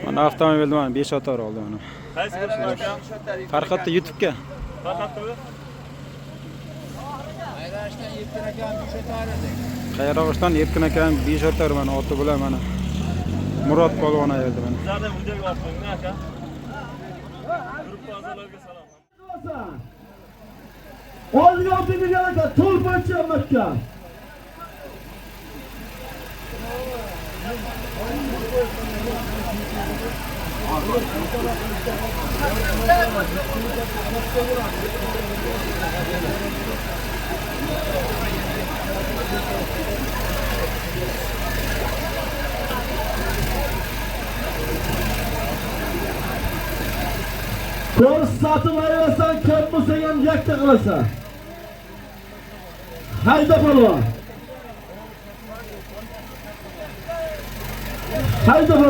Mana avtomobilni mana 5 otor oldi mana. Qaysi ko'rsatma aka? Farqatda YouTube'ga. Farqatdami? Qayrog'ishdan Erkin akam 5 otor mana oti bilan mana. Murod polvon ayoldi mana. Sizlardan videoga olib qo'ying aka. Gruppa a'zolariga salom. Oldiga o'tirgan aka, to'l bo'lyapmakka. To'g'ri sotib olasan, ko'p bo'lsa ham yakta qilasan. Hayda polvon. Hayda polvon.